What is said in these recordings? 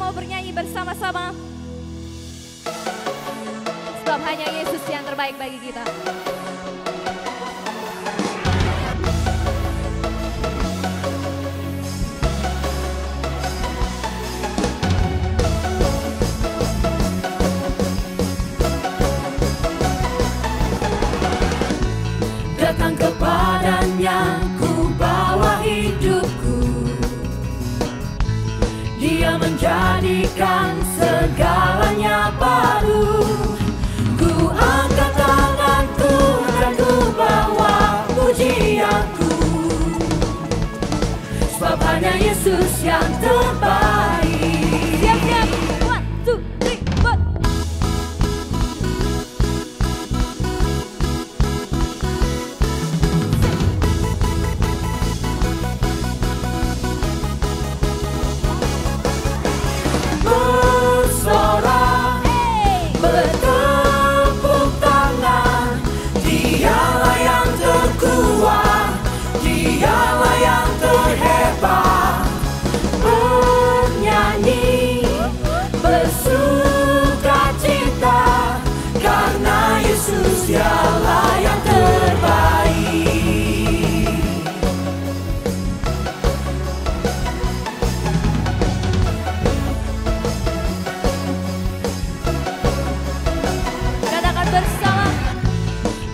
mau bernyanyi bersama-sama. Sebab hanya Yesus yang terbaik bagi kita. Datang kepadanya ku bawa hidupku, Dia menjadikan segalanya baru. Ku angkat tanganku dan ku bawa pujianku, sebab hanya Yesus yang terbaik. Siap-siap, 1, 2, 3, 4. Bersorak, bertepuk tangan, Dialah yang terkuat, Dialah yang terhebat. Bernyanyi, bersukacita, karena Yesus Dialah yang terbaik. Katakan bersama.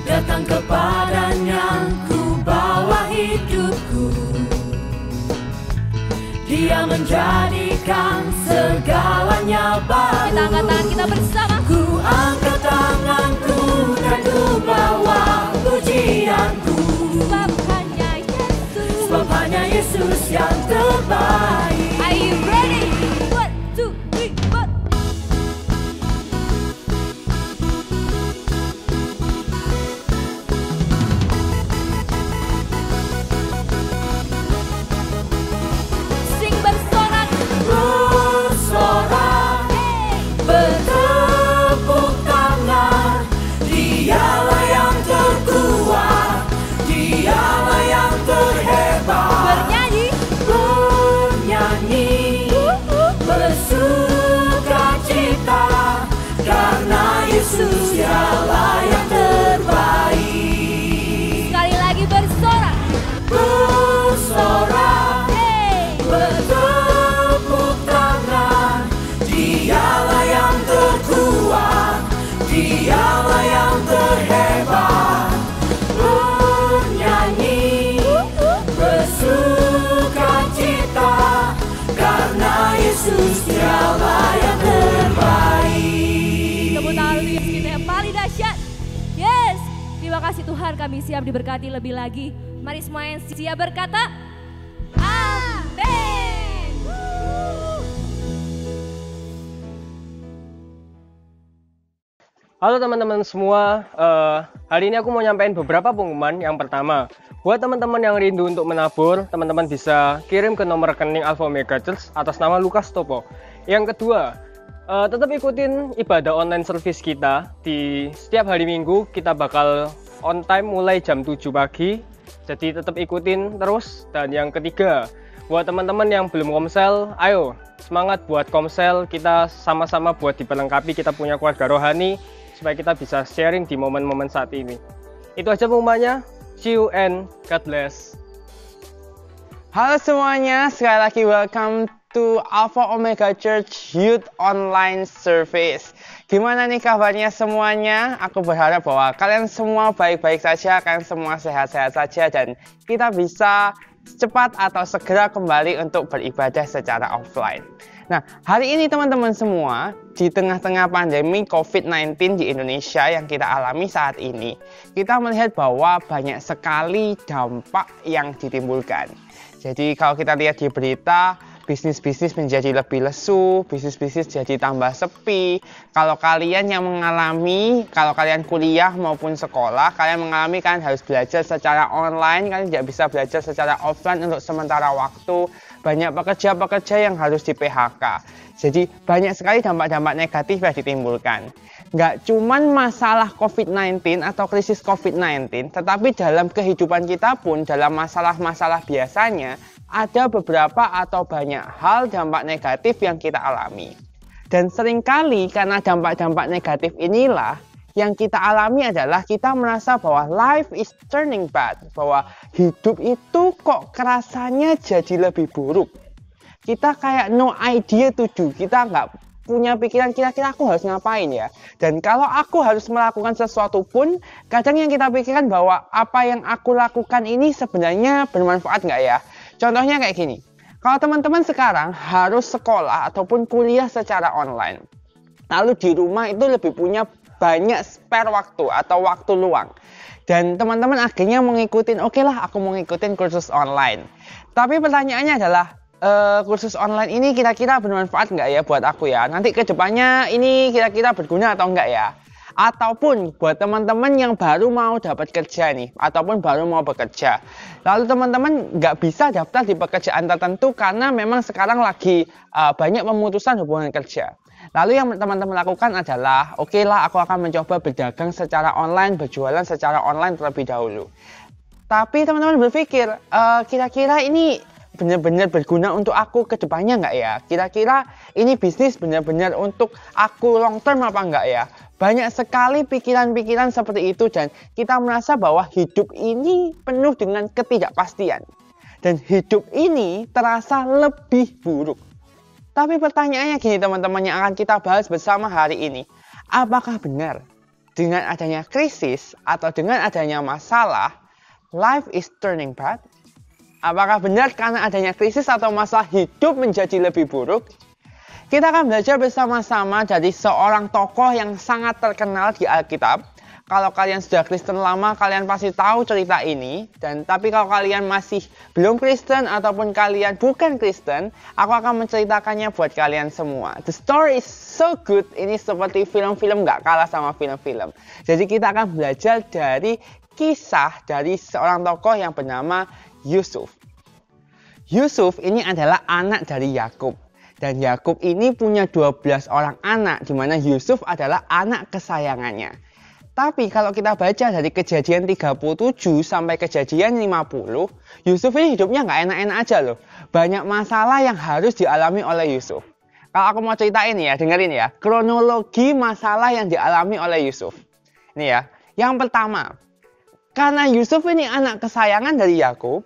Datang kepadanya ku bawa hidupku, Dia menjadikan segalanya baru. Kita angkat tangan kita bersama. Ku angkat tanganku dan ku bawa pujianku, Sebab hanya Yesus. sebab hanya Yesus yang terbaik. Are you ready? 1, 2, 3, 4. Sing bersorak. Bersorak, bertepuk tangan, Dialah yang terkuat, Dialah yang terhebat. Bernyanyi. Bernyanyi, bersukacita, karena Yesus Dialah yang terbaik. Sekali lagi bersorak. Bersorak, bertepuk tangan, Dialah yang terkuat, Dialah yang terhebat. Bernyanyi, bersukacita, karena Yesus Dialah yang terbaik. Tepuk tangan untuk Yesus kita yang paling dahsyat. Yes. Terima kasih Tuhan, kami siap diberkati lebih lagi. Mari semua yang siap berkata, Amin. Halo teman-teman semua, hari ini aku mau nyampein beberapa pengumuman. Yang pertama, buat teman-teman yang rindu untuk menabur, teman-teman bisa kirim ke nomor rekening Alpha Omega Church atas nama Lukas Topo. Yang kedua, tetap ikutin ibadah online service kita. Di setiap hari Minggu kita bakal on time mulai jam 7 pagi, jadi tetap ikutin terus. Dan yang ketiga, buat teman-teman yang belum komsel, ayo semangat buat komsel, kita sama-sama buat diperlengkapi, kita punya keluarga rohani supaya kita bisa sharing di momen-momen saat ini. Itu aja pengumumannya. See you and God bless. Halo semuanya, sekali lagi welcome to Alpha Omega Church Youth Online Service. Gimana nih kabarnya semuanya? Aku berharap bahwa kalian semua baik-baik saja, kalian semua sehat-sehat saja, dan kita bisa cepat atau segera kembali untuk beribadah secara offline. Nah, hari ini teman-teman semua, di tengah-tengah pandemi COVID-19 di Indonesia yang kita alami saat ini, kita melihat bahwa banyak sekali dampak yang ditimbulkan. Jadi kalau kita lihat di berita, bisnis-bisnis menjadi lebih lesu, bisnis-bisnis jadi tambah sepi. Kalau kalian yang mengalami, kalau kalian kuliah maupun sekolah, kalian mengalami kan harus belajar secara online, kalian tidak bisa belajar secara offline untuk sementara waktu. Banyak pekerja-pekerja yang harus di PHK. Jadi banyak sekali dampak-dampak negatif yang ditimbulkan. Nggak cuman masalah COVID-19 atau krisis COVID-19, tetapi dalam kehidupan kita pun, dalam masalah-masalah biasanya, ada beberapa atau banyak hal dampak negatif yang kita alami. Dan seringkali karena dampak-dampak negatif inilah yang kita alami adalah kita merasa bahwa life is turning bad. Bahwa hidup itu kok kerasanya jadi lebih buruk. Kita kayak no idea to do. Kita nggak punya pikiran kira-kira aku harus ngapain ya. Dan kalau aku harus melakukan sesuatu pun, kadang yang kita pikirkan bahwa apa yang aku lakukan ini sebenarnya bermanfaat nggak ya. Contohnya kayak gini. Kalau teman-teman sekarang harus sekolah ataupun kuliah secara online, lalu di rumah itu lebih punya banyak spare waktu atau waktu luang. Dan teman-teman akhirnya mengikuti, oke lah aku mau ngikutin kursus online. Tapi pertanyaannya adalah, kursus online ini kira-kira bermanfaat nggak ya buat aku ya? Nanti ke depannya ini kira-kira berguna atau enggak ya? Ataupun buat teman-teman yang baru mau dapat kerja nih, ataupun baru mau bekerja. Lalu teman-teman nggak bisa daftar di pekerjaan tertentu karena memang sekarang lagi banyak pemutusan hubungan kerja. Lalu yang teman-teman lakukan adalah, oke lah aku akan mencoba berdagang secara online, berjualan secara online terlebih dahulu. Tapi teman-teman berpikir, kira-kira ini benar-benar berguna untuk aku ke depannya nggak ya? Kira-kira ini bisnis benar-benar untuk aku long term apa nggak ya? Banyak sekali pikiran-pikiran seperti itu dan kita merasa bahwa hidup ini penuh dengan ketidakpastian. Dan hidup ini terasa lebih buruk. Tapi pertanyaannya gini teman-teman yang akan kita bahas bersama hari ini. Apakah benar dengan adanya krisis atau dengan adanya masalah, life is turning bad? Apakah benar karena adanya krisis atau masalah hidup menjadi lebih buruk? Kita akan belajar bersama-sama dari seorang tokoh yang sangat terkenal di Alkitab. Kalau kalian sudah Kristen lama, kalian pasti tahu cerita ini. Tapi kalau kalian masih belum Kristen ataupun kalian bukan Kristen, aku akan menceritakannya buat kalian semua. The story is so good. Ini seperti film-film nggak kalah sama film-film. Jadi kita akan belajar dari kisah dari seorang tokoh yang bernama Yusuf. Yusuf ini adalah anak dari Yakub. Dan Yakub ini punya 12 orang anak, di mana Yusuf adalah anak kesayangannya. Tapi kalau kita baca dari Kejadian 37 sampai Kejadian 50, Yusuf ini hidupnya nggak enak-enak aja loh. Banyak masalah yang harus dialami oleh Yusuf. Kalau aku mau ceritain ya, dengerin ya. Kronologi masalah yang dialami oleh Yusuf. Ini ya, yang pertama. Karena Yusuf ini anak kesayangan dari Yakub,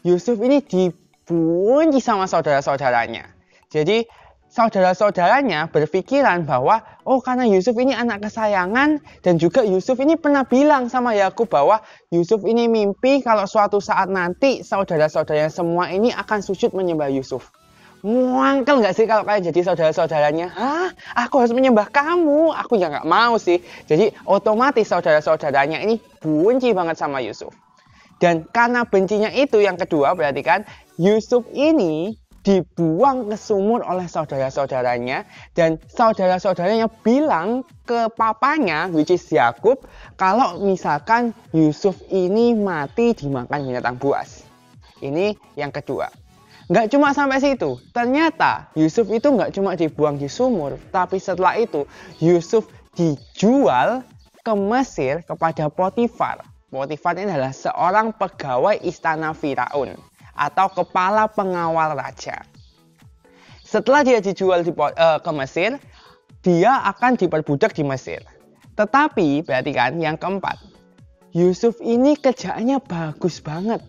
Yusuf ini dibenci sama saudara-saudaranya. Jadi saudara-saudaranya berpikiran bahwa karena Yusuf ini anak kesayangan dan juga Yusuf ini pernah bilang sama Yakub bahwa Yusuf ini mimpi kalau suatu saat nanti saudara-saudaranya semua ini akan sujud menyembah Yusuf. Muangkel nggak sih kalau kalian jadi saudara-saudaranya? Hah? Aku harus menyembah kamu? Aku ya nggak mau sih. Jadi otomatis saudara-saudaranya ini benci banget sama Yusuf. Dan karena bencinya itu yang kedua berarti kan Yusuf ini dibuang ke sumur oleh saudara-saudaranya dan saudara-saudaranya bilang ke papanya, which is Yakub, kalau misalkan Yusuf ini mati dimakan binatang buas. Ini yang kedua. Nggak cuma sampai situ, ternyata Yusuf itu nggak cuma dibuang di sumur, tapi setelah itu Yusuf dijual ke Mesir kepada Potifar. Potifar ini adalah seorang pegawai istana Firaun atau kepala pengawal raja. Setelah dia dijual ke Mesir, dia akan diperbudak di Mesir. Tetapi, berarti kan yang keempat, Yusuf ini kerjaannya bagus banget.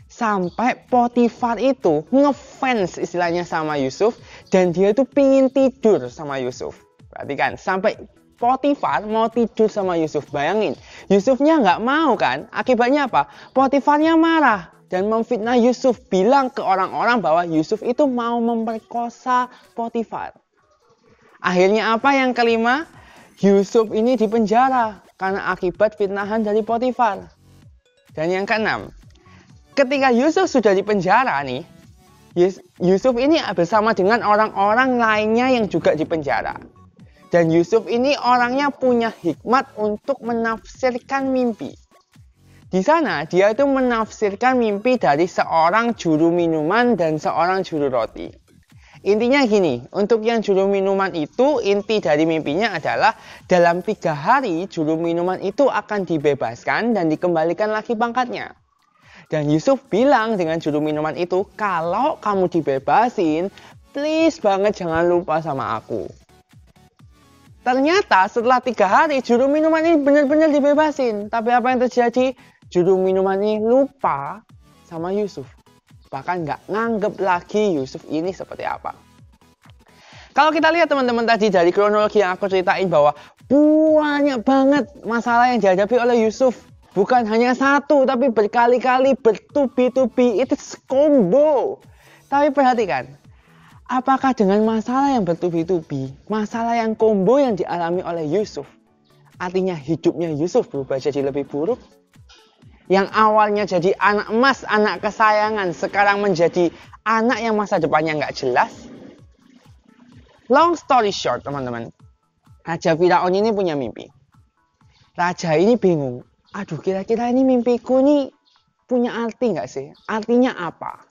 Sampai Potifar itu ngefans istilahnya sama Yusuf dan dia tuh pingin tidur sama Yusuf. Berarti kan sampai Potifar mau tidur sama Yusuf. Bayangin, Yusufnya nggak mau kan? Akibatnya apa? Potifarnya marah dan memfitnah Yusuf, bilang ke orang-orang bahwa Yusuf itu mau memperkosa Potifar. Akhirnya apa yang kelima? Yusuf ini dipenjara karena akibat fitnahan dari Potifar. Dan yang keenam, ketika Yusuf sudah dipenjara nih, Yusuf ini bersama dengan orang-orang lainnya yang juga dipenjara. Dan Yusuf ini orangnya punya hikmat untuk menafsirkan mimpi. Di sana dia itu menafsirkan mimpi dari seorang juru minuman dan seorang juru roti. Intinya gini, untuk yang juru minuman itu inti dari mimpinya adalah dalam 3 hari juru minuman itu akan dibebaskan dan dikembalikan lagi pangkatnya. Dan Yusuf bilang dengan juru minuman itu, kalau kamu dibebasin, please banget jangan lupa sama aku. Ternyata setelah 3 hari juru minuman ini benar-benar dibebasin. Tapi apa yang terjadi? Juru minuman ini lupa sama Yusuf. Bahkan nggak nganggep lagi Yusuf ini seperti apa. Kalau kita lihat teman-teman tadi dari kronologi yang aku ceritain bahwa banyak banget masalah yang dihadapi oleh Yusuf. Bukan hanya satu, tapi berkali-kali, bertubi-tubi. Itu combo. Tapi perhatikan, apakah dengan masalah yang bertubi-tubi, masalah yang combo yang dialami oleh Yusuf, artinya hidupnya Yusuf berubah jadi lebih buruk? Yang awalnya jadi anak emas, anak kesayangan, sekarang menjadi anak yang masa depannya nggak jelas? Long story short, teman-teman. Raja Firaun ini punya mimpi. Raja ini bingung. Aduh, kira-kira ini mimpiku ini punya arti nggak sih? Artinya apa?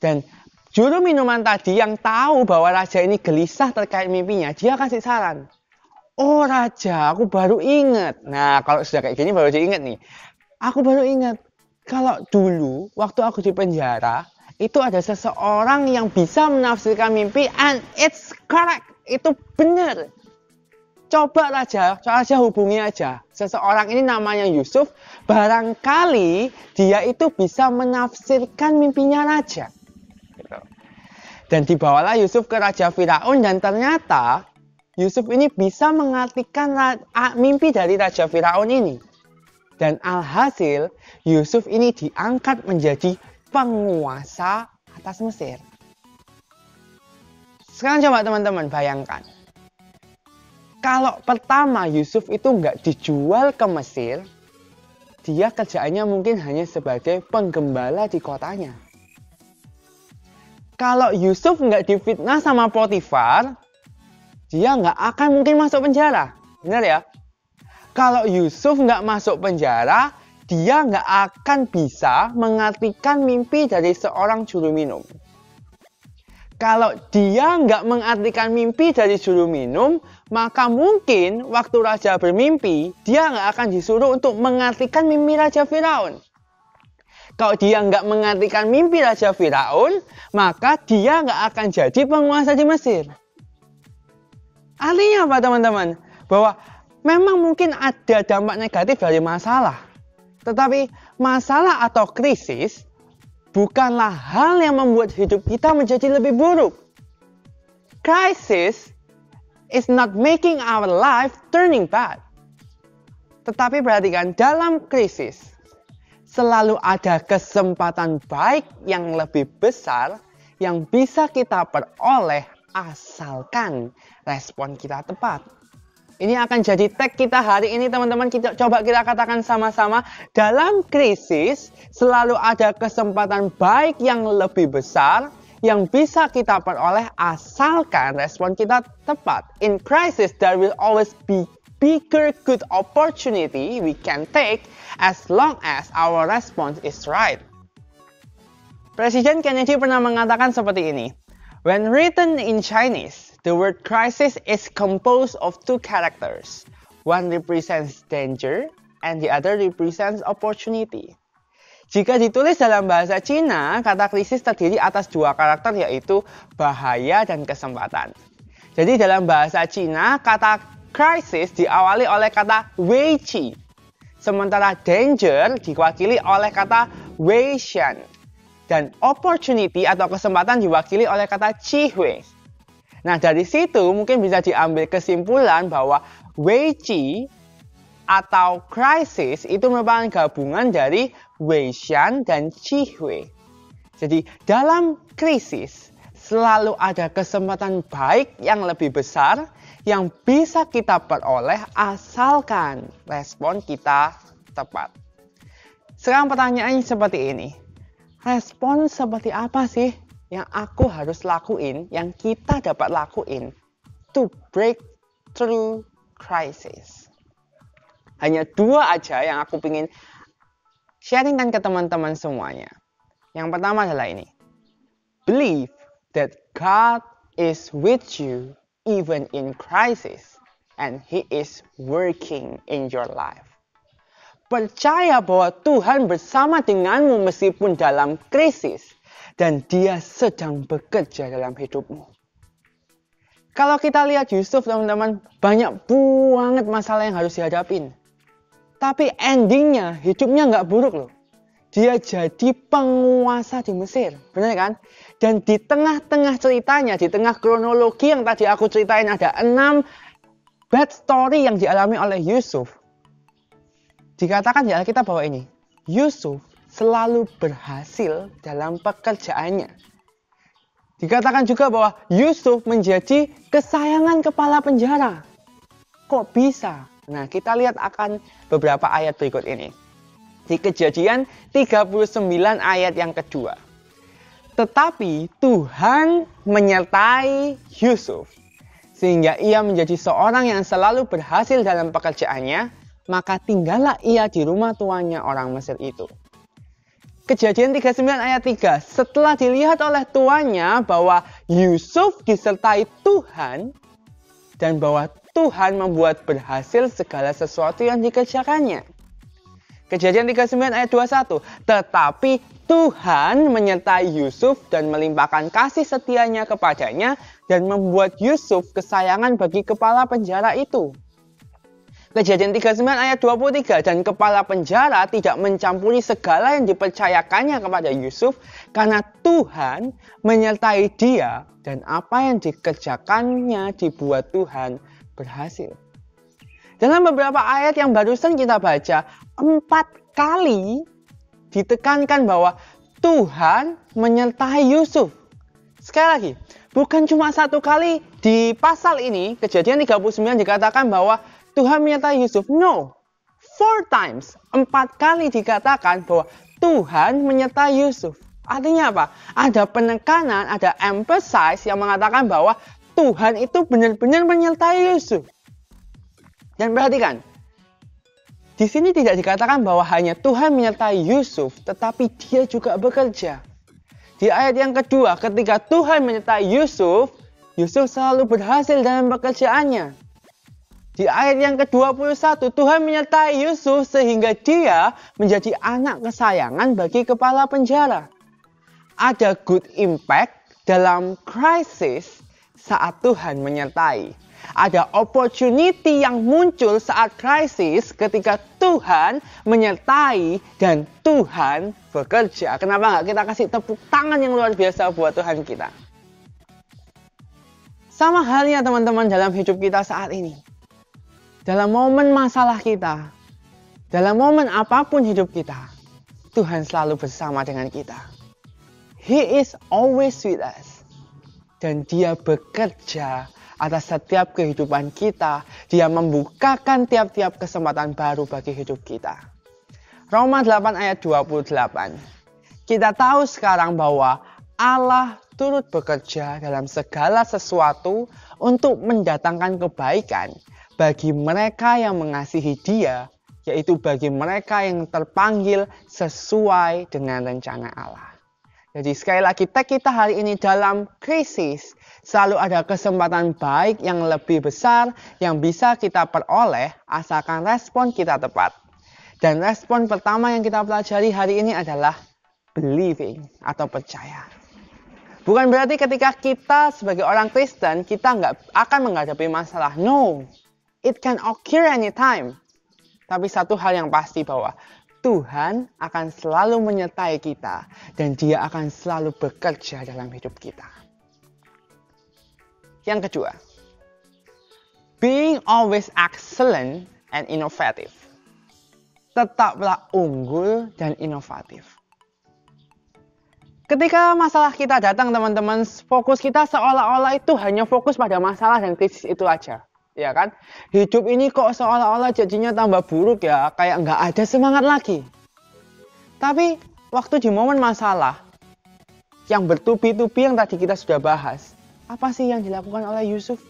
Dan juru minuman tadi yang tahu bahwa raja ini gelisah terkait mimpinya, dia kasih saran. Oh raja, aku baru ingat. Nah, kalau sudah kayak gini baru diingat nih. Aku baru ingat. Kalau dulu, waktu aku di penjara, itu ada seseorang yang bisa menafsirkan mimpi and it's correct. Itu benar. Coba raja hubungi aja. Seseorang ini namanya Yusuf, barangkali dia itu bisa menafsirkan mimpinya raja. Dan dibawalah Yusuf ke Raja Firaun dan ternyata Yusuf ini bisa mengartikan mimpi dari Raja Firaun ini. Dan alhasil Yusuf ini diangkat menjadi penguasa atas Mesir. Sekarang coba teman-teman bayangkan. Kalau pertama Yusuf itu nggak dijual ke Mesir, dia kerjaannya mungkin hanya sebagai penggembala di kotanya. Kalau Yusuf nggak difitnah sama Potifar, dia nggak akan mungkin masuk penjara. Benar ya? Kalau Yusuf nggak masuk penjara, dia nggak akan bisa mengartikan mimpi dari seorang juru minum. Kalau dia nggak mengartikan mimpi dari juru minum, maka mungkin waktu raja bermimpi, dia nggak akan disuruh untuk mengartikan mimpi Raja Firaun. Kalau dia nggak mengartikan mimpi Raja Firaun, maka dia nggak akan jadi penguasa di Mesir. Artinya apa teman-teman? Bahwa memang mungkin ada dampak negatif dari masalah. Tetapi masalah atau krisis bukanlah hal yang membuat hidup kita menjadi lebih buruk. Crisis is not making our life turning bad. Tetapi perhatikan, dalam krisis selalu ada kesempatan baik yang lebih besar yang bisa kita peroleh asalkan respon kita tepat. Ini akan jadi tag kita hari ini teman-teman. Coba kita katakan sama-sama. Dalam krisis selalu ada kesempatan baik yang lebih besar yang bisa kita peroleh asalkan respon kita tepat. In crisis there will always be bigger good opportunity we can take as long as our response is right. Presiden Kennedy pernah mengatakan seperti ini. When written in Chinese, the word crisis is composed of two characters. One represents danger and the other represents opportunity. Jika ditulis dalam bahasa Cina, kata krisis terdiri atas dua karakter yaitu bahaya dan kesempatan. Jadi dalam bahasa Cina, kata crisis diawali oleh kata weiqi. Sementara danger diwakili oleh kata weishan. Dan opportunity atau kesempatan diwakili oleh kata qihue. Nah, dari situ mungkin bisa diambil kesimpulan bahwa weiqi atau crisis itu merupakan gabungan dari weishan dan qihue. Jadi, dalam krisis selalu ada kesempatan baik yang lebih besar yang bisa kita peroleh asalkan respon kita tepat. Sekarang pertanyaannya seperti ini. Respon seperti apa sih yang aku harus lakuin, yang kita dapat lakuin to break through crisis? Hanya dua aja yang aku ingin sharingkan ke teman-teman semuanya. Yang pertama adalah ini. Believe that God is with you even in crisis and He is working in your life. percaya bahwa Tuhan bersama denganmu meskipun dalam krisis. Dan dia sedang bekerja dalam hidupmu. Kalau kita lihat Yusuf teman-teman, banyak banget masalah yang harus dihadapin. Tapi endingnya hidupnya nggak buruk loh. Dia jadi penguasa di Mesir, benar kan? Dan di tengah-tengah ceritanya, di tengah kronologi yang tadi aku ceritain ada 6 bad story yang dialami oleh Yusuf. Dikatakan di Alkitab bahwa ini, Yusuf selalu berhasil dalam pekerjaannya. Dikatakan juga bahwa Yusuf menjadi kesayangan kepala penjara. Kok bisa? Nah, kita lihat akan beberapa ayat berikut ini. Di Kejadian 39 ayat yang kedua. Tetapi Tuhan menyertai Yusuf, sehingga ia menjadi seorang yang selalu berhasil dalam pekerjaannya, maka tinggallah ia di rumah tuannya orang Mesir itu. Kejadian 39 ayat 3. Setelah dilihat oleh tuannya bahwa Yusuf disertai Tuhan dan bahwa Tuhan membuat berhasil segala sesuatu yang dikerjakannya. Kejadian 39 ayat 21. Tetapi Tuhan menyertai Yusuf dan melimpahkan kasih setianya kepadanya dan membuat Yusuf kesayangan bagi kepala penjara itu. Kejadian 39 ayat 23, dan kepala penjara tidak mencampuri segala yang dipercayakannya kepada Yusuf karena Tuhan menyertai dia dan apa yang dikerjakannya dibuat Tuhan berhasil. Dalam beberapa ayat yang barusan kita baca, 4 kali ditekankan bahwa Tuhan menyertai Yusuf. Sekali lagi, bukan cuma 1 kali di pasal ini, Kejadian 39 dikatakan bahwa Tuhan menyertai Yusuf. No, 4 times. 4 kali dikatakan bahwa Tuhan menyertai Yusuf. Artinya apa? Ada penekanan, ada emphasize yang mengatakan bahwa Tuhan itu benar-benar menyertai Yusuf. Dan perhatikan, di sini tidak dikatakan bahwa hanya Tuhan menyertai Yusuf, tetapi dia juga bekerja. Di ayat yang kedua, ketika Tuhan menyertai Yusuf, Yusuf selalu berhasil dalam pekerjaannya. Di ayat yang ke-21, Tuhan menyertai Yusuf sehingga dia menjadi anak kesayangan bagi kepala penjara. Ada good impact dalam krisis saat Tuhan menyertai. Ada opportunity yang muncul saat krisis ketika Tuhan menyertai dan Tuhan bekerja. Kenapa nggak kita kasih tepuk tangan yang luar biasa buat Tuhan kita? Sama halnya teman-teman dalam hidup kita saat ini. Dalam momen masalah kita, dalam momen apapun hidup kita, Tuhan selalu bersama dengan kita. He is always with us. Dan dia bekerja atas setiap kehidupan kita. Dia membukakan tiap-tiap kesempatan baru bagi hidup kita. Roma 8 ayat 28. Kita tahu sekarang bahwa Allah turut bekerja dalam segala sesuatu untuk mendatangkan kebaikan bagi mereka yang mengasihi Dia, yaitu bagi mereka yang terpanggil sesuai dengan rencana Allah. Jadi sekali lagi, kita hari ini dalam krisis, selalu ada kesempatan baik yang lebih besar yang bisa kita peroleh asalkan respon kita tepat. Dan respon pertama yang kita pelajari hari ini adalah believing atau percaya. Bukan berarti ketika kita sebagai orang Kristen, kita nggak akan menghadapi masalah. No. It can occur anytime. Tapi satu hal yang pasti bahwa Tuhan akan selalu menyertai kita dan Dia akan selalu bekerja dalam hidup kita. Yang kedua, being always excellent and innovative. Tetaplah unggul dan inovatif. Ketika masalah kita datang teman-teman, fokus kita seolah-olah itu hanya fokus pada masalah dan krisis itu aja. Ya kan? Hidup ini kok seolah-olah jadinya tambah buruk ya, kayak nggak ada semangat lagi. Tapi waktu di momen masalah, yang bertubi-tubi yang tadi kita sudah bahas, apa sih yang dilakukan oleh Yusuf?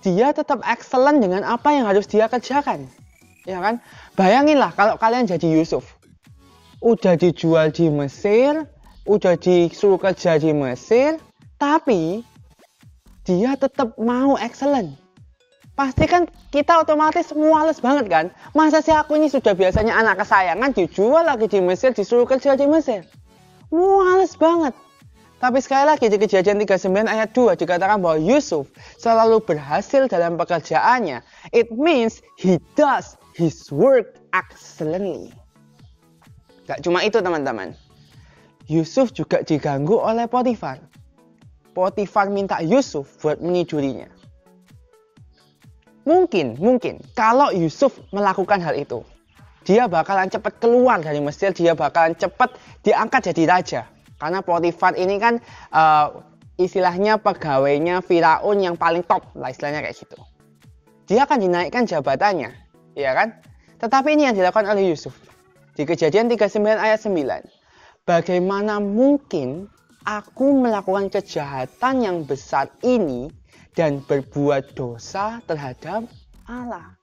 Dia tetap excellent dengan apa yang harus dia kerjakan. Ya kan? Bayanginlah kalau kalian jadi Yusuf. Udah dijual di Mesir, udah disuruh kerja di Mesir, tapi dia tetap mau excellent. pasti kan kita otomatis muales banget kan. Masa sih aku ini sudah biasanya anak kesayangan dijual lagi di Mesir, disuruh kerja di Mesir. Muales banget. Tapi sekali lagi di Kejadian 39 ayat 2 dikatakan bahwa Yusuf selalu berhasil dalam pekerjaannya. It means he does his work excellently. Gak cuma itu teman-teman. Yusuf juga diganggu oleh Potifar. Potifar minta Yusuf buat menidurinya. Mungkin kalau Yusuf melakukan hal itu, dia bakalan cepat keluar dari Mesir, dia bakalan cepat diangkat jadi raja. Karena Potifar ini kan istilahnya pegawainya Firaun yang paling top lah, istilahnya kayak gitu. Dia akan dinaikkan jabatannya, ya kan? Tetapi ini yang dilakukan oleh Yusuf. Di Kejadian 39 ayat 9. Bagaimana mungkin aku melakukan kejahatan yang besar ini dan berbuat dosa terhadap Allah?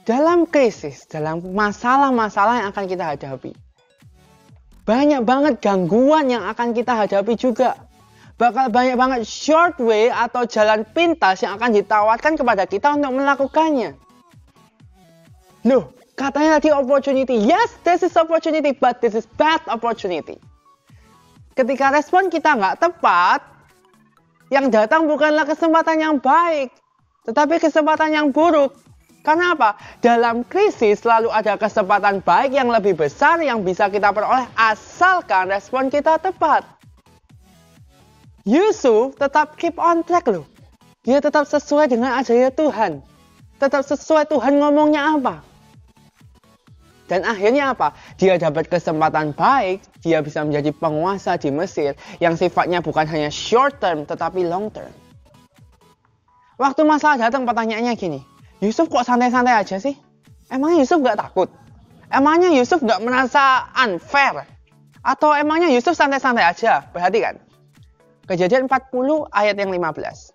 Dalam krisis, dalam masalah-masalah yang akan kita hadapi, banyak banget gangguan yang akan kita hadapi juga. Bakal banyak banget short way atau jalan pintas yang akan ditawarkan kepada kita untuk melakukannya. Loh, katanya tadi opportunity. Yes, this is opportunity, but this is bad opportunity. Ketika respon kita nggak tepat, yang datang bukanlah kesempatan yang baik, tetapi kesempatan yang buruk. Karena apa? Dalam krisis selalu ada kesempatan baik yang lebih besar yang bisa kita peroleh asalkan respon kita tepat. Yusuf tetap keep on track loh. Dia tetap sesuai dengan ajaran Tuhan. Tetap sesuai Tuhan ngomongnya apa. Dan akhirnya apa? Dia dapat kesempatan baik, dia bisa menjadi penguasa di Mesir yang sifatnya bukan hanya short term tetapi long term. Waktu masalah datang pertanyaannya gini, Yusuf kok santai-santai aja sih? Emangnya Yusuf gak takut? Emangnya Yusuf gak merasa unfair? Atau emangnya Yusuf santai-santai aja? Perhatikan. Kejadian 40 ayat yang 15.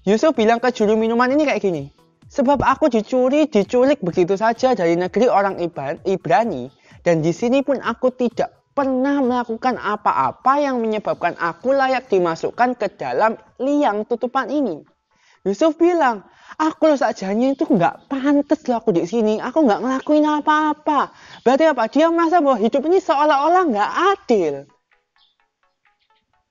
Yusuf bilang ke juru minuman ini kayak gini. Sebab aku diculik begitu saja dari negeri orang Ibrani. Dan di sini pun aku tidak pernah melakukan apa-apa yang menyebabkan aku layak dimasukkan ke dalam liang tutupan ini. Yusuf bilang, aku loh sajanya itu nggak pantas loh aku di sini. Aku nggak ngelakuin apa-apa. Berarti apa? Dia merasa bahwa hidup ini seolah-olah nggak adil.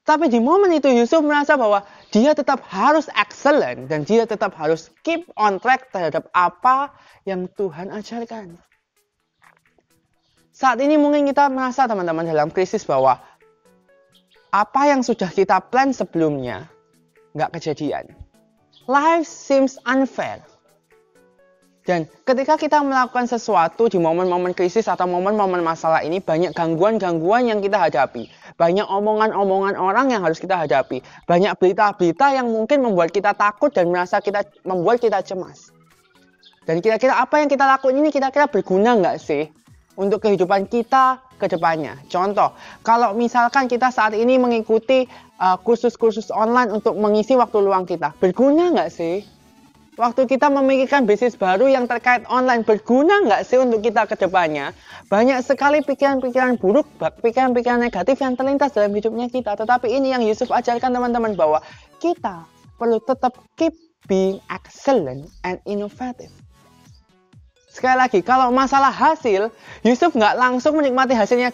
Tapi di momen itu Yusuf merasa bahwa dia tetap harus excellent dan dia tetap harus keep on track terhadap apa yang Tuhan ajarkan. Saat ini mungkin kita merasa teman-teman dalam krisis bahwa apa yang sudah kita plan sebelumnya nggak kejadian. Life seems unfair. Dan ketika kita melakukan sesuatu di momen-momen krisis atau momen-momen masalah ini, banyak gangguan-gangguan yang kita hadapi. Banyak omongan-omongan orang yang harus kita hadapi. Banyak berita-berita yang mungkin membuat kita takut dan membuat kita cemas. Dan kira-kira apa yang kita lakukan ini kira-kira berguna nggak sih untuk kehidupan kita ke depannya? Contoh, kalau misalkan kita saat ini mengikuti kursus-kursus online untuk mengisi waktu luang kita, berguna nggak sih? Waktu kita memikirkan bisnis baru yang terkait online, berguna nggak sih untuk kita ke depannya? Banyak sekali pikiran-pikiran buruk, pikiran-pikiran negatif yang terlintas dalam hidupnya kita. Tetapi ini yang Yusuf ajarkan teman-teman, bahwa kita perlu tetap keep being excellent and innovative. Sekali lagi, kalau masalah hasil, Yusuf nggak langsung menikmati hasilnya.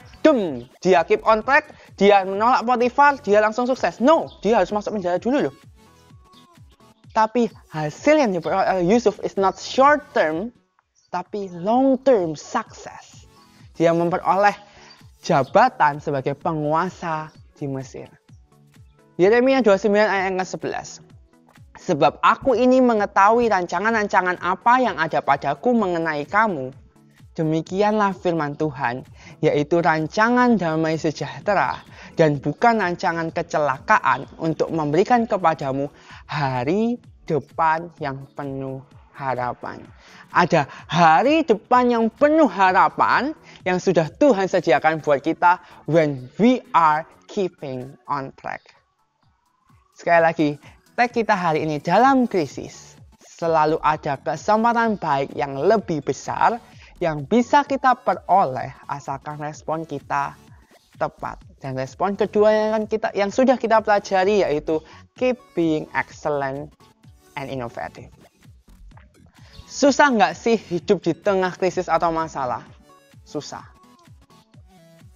Dia keep on track, dia menolak Potifar, dia langsung sukses. No, dia harus masuk penjara dulu loh. Tapi hasil yang diperoleh oleh Yusuf is not short term, tapi long term success. Dia memperoleh jabatan sebagai penguasa di Mesir. Yeremia 29 ayat yang ke-11. Sebab aku ini mengetahui rancangan-rancangan apa yang ada padaku mengenai kamu. Demikianlah firman Tuhan, yaitu rancangan damai sejahtera dan bukan rancangan kecelakaan untuk memberikan kepadamu hari depan yang penuh harapan. Ada hari depan yang penuh harapan yang sudah Tuhan sediakan buat kita when we are keeping on track. Sekali lagi, tag kita hari ini dalam krisis. Selalu ada kesempatan baik yang lebih besar yang bisa kita peroleh asalkan respon kita tepat. Dan respon kedua yang sudah kita pelajari yaitu keep being excellent and innovative. Susah nggak sih hidup di tengah krisis atau masalah? Susah.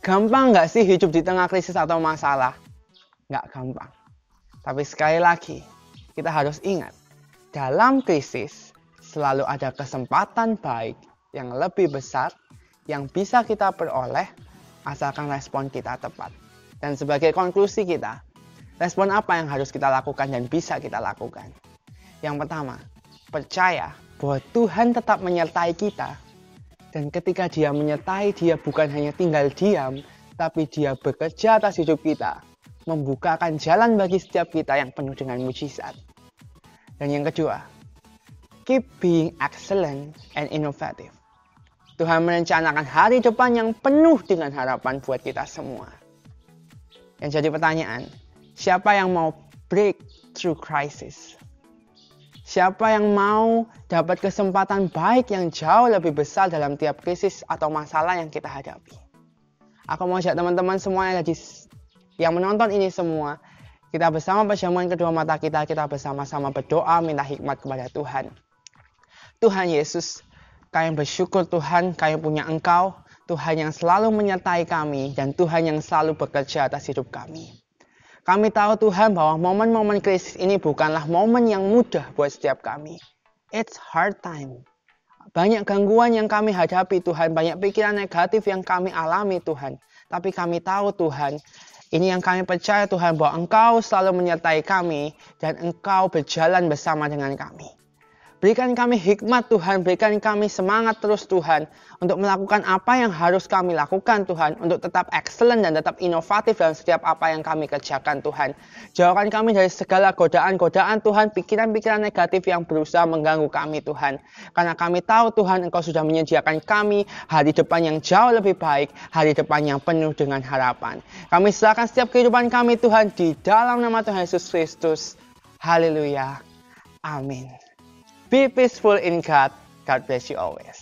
Gampang nggak sih hidup di tengah krisis atau masalah? Nggak gampang. Tapi sekali lagi, kita harus ingat, dalam krisis selalu ada kesempatan baik yang lebih besar yang bisa kita peroleh asalkan respon kita tepat. Dan sebagai konklusi kita, respon apa yang harus kita lakukan dan bisa kita lakukan? Yang pertama, percaya bahwa Tuhan tetap menyertai kita. Dan ketika Dia menyertai, Dia bukan hanya tinggal diam, tapi Dia bekerja atas hidup kita, membukakan jalan bagi setiap kita yang penuh dengan mujizat. Dan yang kedua, keep being excellent and innovative. Tuhan merencanakan hari depan yang penuh dengan harapan buat kita semua. Yang jadi pertanyaan, siapa yang mau break through crisis? Siapa yang mau dapat kesempatan baik yang jauh lebih besar dalam tiap krisis atau masalah yang kita hadapi? Aku mau ajak teman-teman semua yang menonton ini semua, kita bersama perjamuan kedua mata kita bersama-sama berdoa minta hikmat kepada Tuhan. Tuhan Yesus, kami bersyukur Tuhan, kami punya Engkau, Tuhan yang selalu menyertai kami, dan Tuhan yang selalu bekerja atas hidup kami. Kami tahu Tuhan bahwa momen-momen krisis ini bukanlah momen yang mudah buat setiap kami. It's hard time. Banyak gangguan yang kami hadapi Tuhan, banyak pikiran negatif yang kami alami Tuhan. Tapi kami tahu Tuhan, ini yang kami percaya Tuhan bahwa Engkau selalu menyertai kami dan Engkau berjalan bersama dengan kami. Berikan kami hikmat Tuhan, berikan kami semangat terus Tuhan untuk melakukan apa yang harus kami lakukan Tuhan, untuk tetap excellent dan tetap inovatif dalam setiap apa yang kami kerjakan Tuhan. Jauhkan kami dari segala godaan-godaan Tuhan, pikiran-pikiran negatif yang berusaha mengganggu kami Tuhan. Karena kami tahu Tuhan Engkau sudah menyediakan kami hari depan yang jauh lebih baik, hari depan yang penuh dengan harapan. Kami serahkan setiap kehidupan kami Tuhan di dalam nama Tuhan Yesus Kristus. Haleluya. Amin. Be peaceful in God. God bless you always.